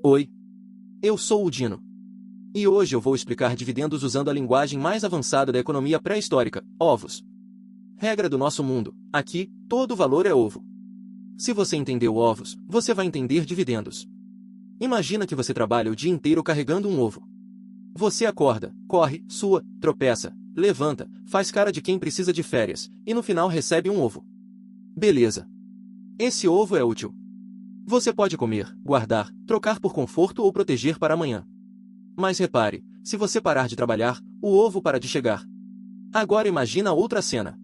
Oi, eu sou o Dino. E hoje eu vou explicar dividendos usando a linguagem mais avançada da economia pré-histórica, ovos. Regra do nosso mundo: aqui, todo valor é ovo. Se você entendeu ovos, você vai entender dividendos. Imagina que você trabalha o dia inteiro carregando um ovo. Você acorda, corre, sua, tropeça, levanta, faz cara de quem precisa de férias, e no final recebe um ovo. Beleza. Esse ovo é útil. Você pode comer, guardar, trocar por conforto ou proteger para amanhã. Mas repare, se você parar de trabalhar, o ovo para de chegar. Agora imagina outra cena.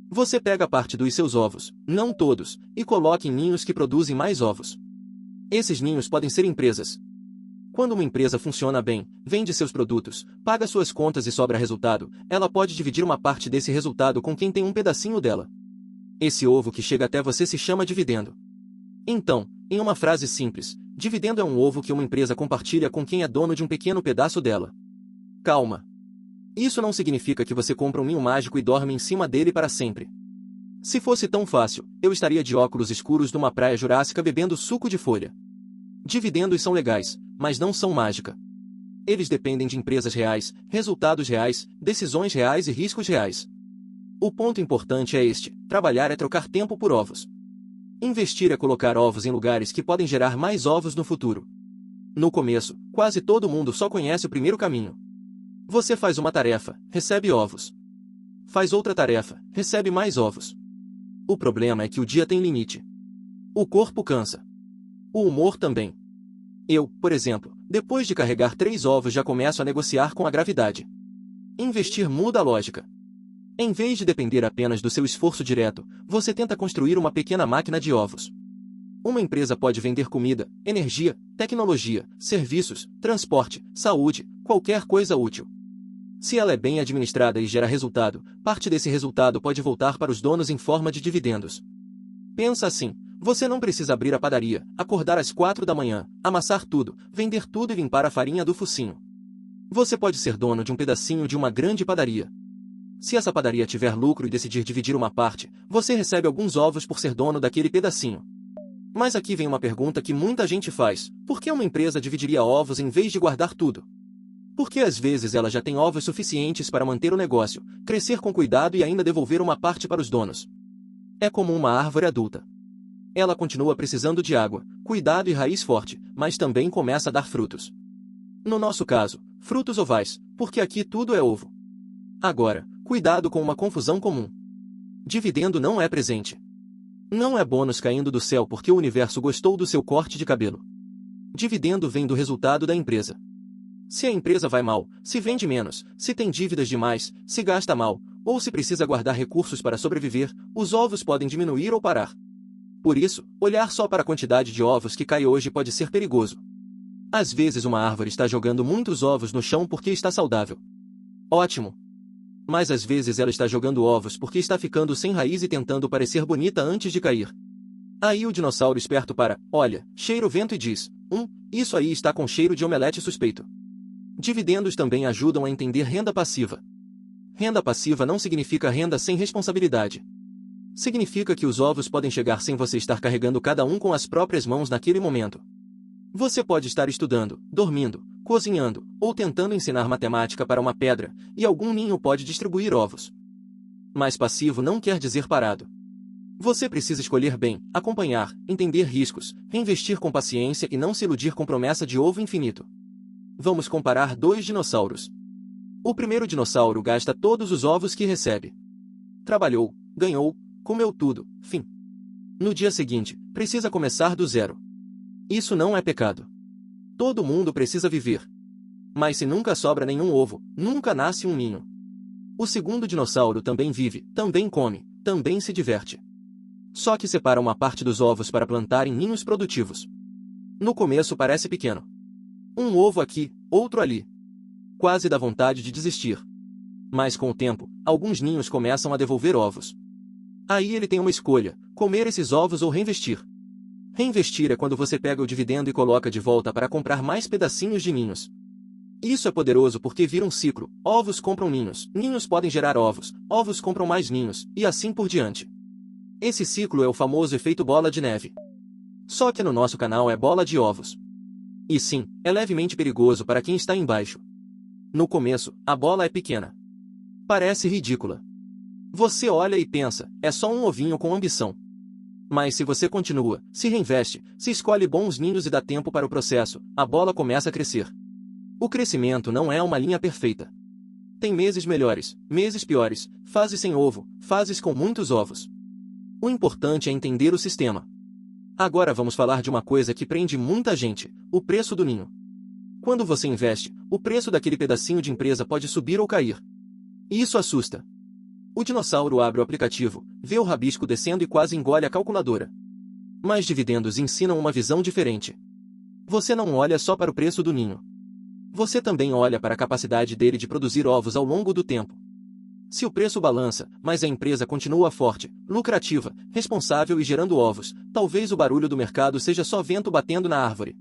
Você pega parte dos seus ovos, não todos, e coloca em ninhos que produzem mais ovos. Esses ninhos podem ser empresas. Quando uma empresa funciona bem, vende seus produtos, paga suas contas e sobra resultado, ela pode dividir uma parte desse resultado com quem tem um pedacinho dela. Esse ovo que chega até você se chama dividendo. Então, em uma frase simples, dividendo é um ovo que uma empresa compartilha com quem é dono de um pequeno pedaço dela. Calma. Isso não significa que você compra um ninho mágico e dorme em cima dele para sempre. Se fosse tão fácil, eu estaria de óculos escuros numa praia jurássica bebendo suco de folha. Dividendos são legais, mas não são mágica. Eles dependem de empresas reais, resultados reais, decisões reais e riscos reais. O ponto importante é este: trabalhar é trocar tempo por ovos. Investir é colocar ovos em lugares que podem gerar mais ovos no futuro. No começo, quase todo mundo só conhece o primeiro caminho. Você faz uma tarefa, recebe ovos. Faz outra tarefa, recebe mais ovos. O problema é que o dia tem limite. O corpo cansa. O humor também. Eu, por exemplo, depois de carregar 3 ovos já começo a negociar com a gravidade. Investir muda a lógica. Em vez de depender apenas do seu esforço direto, você tenta construir uma pequena máquina de ovos. Uma empresa pode vender comida, energia, tecnologia, serviços, transporte, saúde, qualquer coisa útil. Se ela é bem administrada e gera resultado, parte desse resultado pode voltar para os donos em forma de dividendos. Pensa assim: você não precisa abrir a padaria, acordar às 4 da manhã, amassar tudo, vender tudo e limpar a farinha do focinho. Você pode ser dono de um pedacinho de uma grande padaria. Se essa padaria tiver lucro e decidir dividir uma parte, você recebe alguns ovos por ser dono daquele pedacinho. Mas aqui vem uma pergunta que muita gente faz: por que uma empresa dividiria ovos em vez de guardar tudo? Porque às vezes ela já tem ovos suficientes para manter o negócio, crescer com cuidado e ainda devolver uma parte para os donos. É como uma árvore adulta. Ela continua precisando de água, cuidado e raiz forte, mas também começa a dar frutos. No nosso caso, frutos ovais, porque aqui tudo é ovo. Agora, cuidado com uma confusão comum. Dividendo não é presente. Não é bônus caindo do céu porque o universo gostou do seu corte de cabelo. Dividendo vem do resultado da empresa. Se a empresa vai mal, se vende menos, se tem dívidas demais, se gasta mal, ou se precisa guardar recursos para sobreviver, os ovos podem diminuir ou parar. Por isso, olhar só para a quantidade de ovos que cai hoje pode ser perigoso. Às vezes uma árvore está jogando muitos ovos no chão porque está saudável. Ótimo! Mas às vezes ela está jogando ovos porque está ficando sem raiz e tentando parecer bonita antes de cair. Aí o dinossauro esperto olha, cheira o vento e diz: isso aí está com cheiro de omelete suspeito. Dividendos também ajudam a entender renda passiva. Renda passiva não significa renda sem responsabilidade. Significa que os ovos podem chegar sem você estar carregando cada um com as próprias mãos naquele momento. Você pode estar estudando, dormindo, cozinhando, ou tentando ensinar matemática para uma pedra, e algum ninho pode distribuir ovos. Mas passivo não quer dizer parado. Você precisa escolher bem, acompanhar, entender riscos, reinvestir com paciência e não se iludir com promessa de ovo infinito. Vamos comparar 2 dinossauros. O primeiro dinossauro gasta todos os ovos que recebe. Trabalhou, ganhou, comeu tudo, fim. No dia seguinte, precisa começar do zero. Isso não é pecado. Todo mundo precisa viver. Mas se nunca sobra nenhum ovo, nunca nasce um ninho. O segundo dinossauro também vive, também come, também se diverte. Só que separa uma parte dos ovos para plantar em ninhos produtivos. No começo parece pequeno. Um ovo aqui, outro ali. Quase dá vontade de desistir. Mas com o tempo, alguns ninhos começam a devolver ovos. Aí ele tem uma escolha: comer esses ovos ou reinvestir. Reinvestir é quando você pega o dividendo e coloca de volta para comprar mais pedacinhos de ninhos. Isso é poderoso porque vira um ciclo: ovos compram ninhos, ninhos podem gerar ovos, ovos compram mais ninhos, e assim por diante. Esse ciclo é o famoso efeito bola de neve. Só que no nosso canal é bola de ovos. E sim, é levemente perigoso para quem está embaixo. No começo, a bola é pequena. Parece ridícula. Você olha e pensa, é só um ovinho com ambição. Mas se você continua, se reinveste, se escolhe bons ninhos e dá tempo para o processo, a bola começa a crescer. O crescimento não é uma linha perfeita. Tem meses melhores, meses piores, fases sem ovo, fases com muitos ovos. O importante é entender o sistema. Agora vamos falar de uma coisa que prende muita gente, o preço do ninho. Quando você investe, o preço daquele pedacinho de empresa pode subir ou cair. E isso assusta. O dinossauro abre o aplicativo, vê o rabisco descendo e quase engole a calculadora. Mas dividendos ensinam uma visão diferente. Você não olha só para o preço do ninho. Você também olha para a capacidade dele de produzir ovos ao longo do tempo. Se o preço balança, mas a empresa continua forte, lucrativa, responsável e gerando ovos, talvez o barulho do mercado seja só vento batendo na árvore.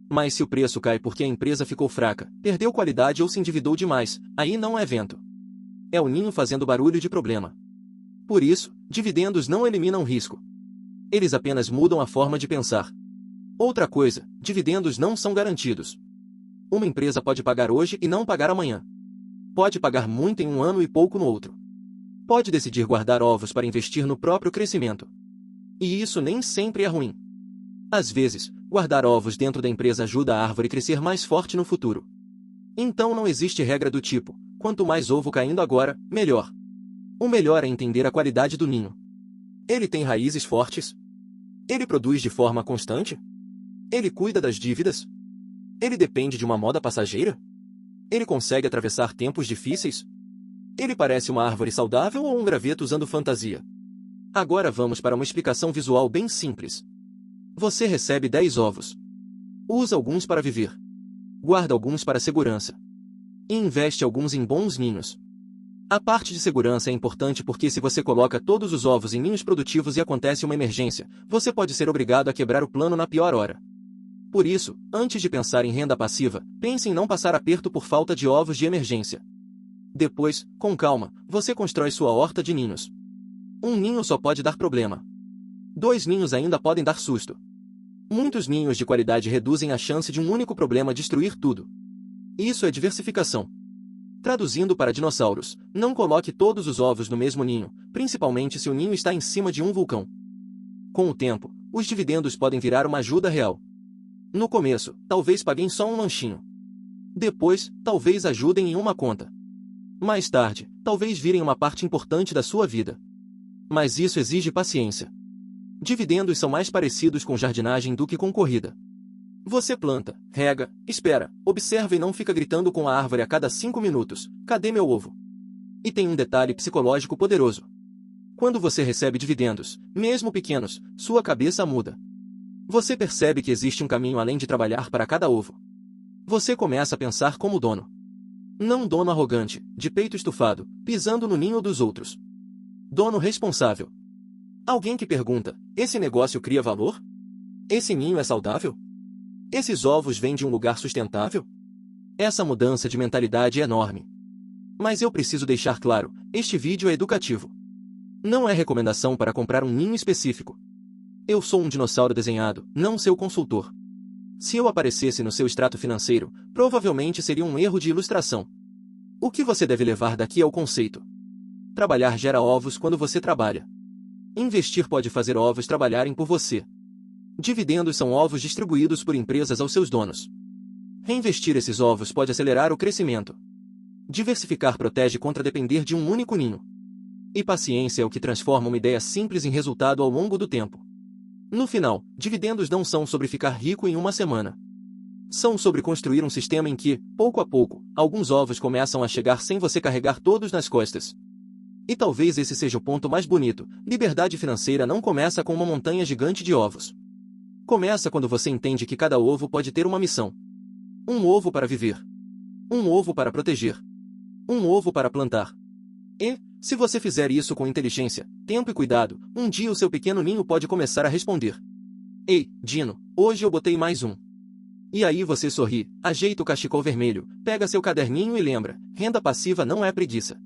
Mas se o preço cai porque a empresa ficou fraca, perdeu qualidade ou se endividou demais, aí não é vento. É o ninho fazendo barulho de problema. Por isso, dividendos não eliminam risco. Eles apenas mudam a forma de pensar. Outra coisa, dividendos não são garantidos. Uma empresa pode pagar hoje e não pagar amanhã. Pode pagar muito em um ano e pouco no outro. Pode decidir guardar ovos para investir no próprio crescimento. E isso nem sempre é ruim. Às vezes, guardar ovos dentro da empresa ajuda a árvore a crescer mais forte no futuro. Então não existe regra do tipo, quanto mais ovo caindo agora, melhor. O melhor é entender a qualidade do ninho. Ele tem raízes fortes? Ele produz de forma constante? Ele cuida das dívidas? Ele depende de uma moda passageira? Ele consegue atravessar tempos difíceis? Ele parece uma árvore saudável ou um graveto usando fantasia? Agora vamos para uma explicação visual bem simples. Você recebe 10 ovos. Usa alguns para viver. Guarda alguns para segurança. E investe alguns em bons ninhos. A parte de segurança é importante porque se você coloca todos os ovos em ninhos produtivos e acontece uma emergência, você pode ser obrigado a quebrar o plano na pior hora. Por isso, antes de pensar em renda passiva, pense em não passar aperto por falta de ovos de emergência. Depois, com calma, você constrói sua horta de ninhos. Um ninho só pode dar problema. 2 ninhos ainda podem dar susto. Muitos ninhos de qualidade reduzem a chance de um único problema destruir tudo. Isso é diversificação. Traduzindo para dinossauros, não coloque todos os ovos no mesmo ninho, principalmente se o ninho está em cima de um vulcão. Com o tempo, os dividendos podem virar uma ajuda real. No começo, talvez paguem só um lanchinho. Depois, talvez ajudem em uma conta. Mais tarde, talvez virem uma parte importante da sua vida. Mas isso exige paciência. Dividendos são mais parecidos com jardinagem do que com corrida. Você planta, rega, espera, observa e não fica gritando com a árvore a cada 5 minutos, cadê meu ovo? E tem um detalhe psicológico poderoso. Quando você recebe dividendos, mesmo pequenos, sua cabeça muda. Você percebe que existe um caminho além de trabalhar para cada ovo. Você começa a pensar como dono. Não dono arrogante, de peito estufado, pisando no ninho dos outros. Dono responsável. Alguém que pergunta, esse negócio cria valor? Esse ninho é saudável? Esses ovos vêm de um lugar sustentável? Essa mudança de mentalidade é enorme. Mas eu preciso deixar claro, este vídeo é educativo. Não é recomendação para comprar um ninho específico. Eu sou um dinossauro desenhado, não seu consultor. Se eu aparecesse no seu extrato financeiro, provavelmente seria um erro de ilustração. O que você deve levar daqui é o conceito. Trabalhar gera ovos quando você trabalha. Investir pode fazer ovos trabalharem por você. Dividendos são ovos distribuídos por empresas aos seus donos. Reinvestir esses ovos pode acelerar o crescimento. Diversificar protege contra depender de um único ninho. E paciência é o que transforma uma ideia simples em resultado ao longo do tempo. No final, dividendos não são sobre ficar rico em uma semana. São sobre construir um sistema em que, pouco a pouco, alguns ovos começam a chegar sem você carregar todos nas costas. E talvez esse seja o ponto mais bonito, liberdade financeira não começa com uma montanha gigante de ovos. Começa quando você entende que cada ovo pode ter uma missão. Um ovo para viver. Um ovo para proteger. Um ovo para plantar. E, se você fizer isso com inteligência, tempo e cuidado, um dia o seu pequeno ninho pode começar a responder. Ei, Dino, hoje eu botei mais um. E aí você sorri, ajeita o cachecol vermelho, pega seu caderninho e lembra, renda passiva não é preguiça.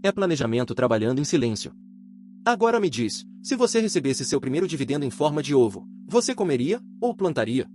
É planejamento trabalhando em silêncio. Agora me diz, se você recebesse seu primeiro dividendo em forma de ovo, você comeria ou plantaria?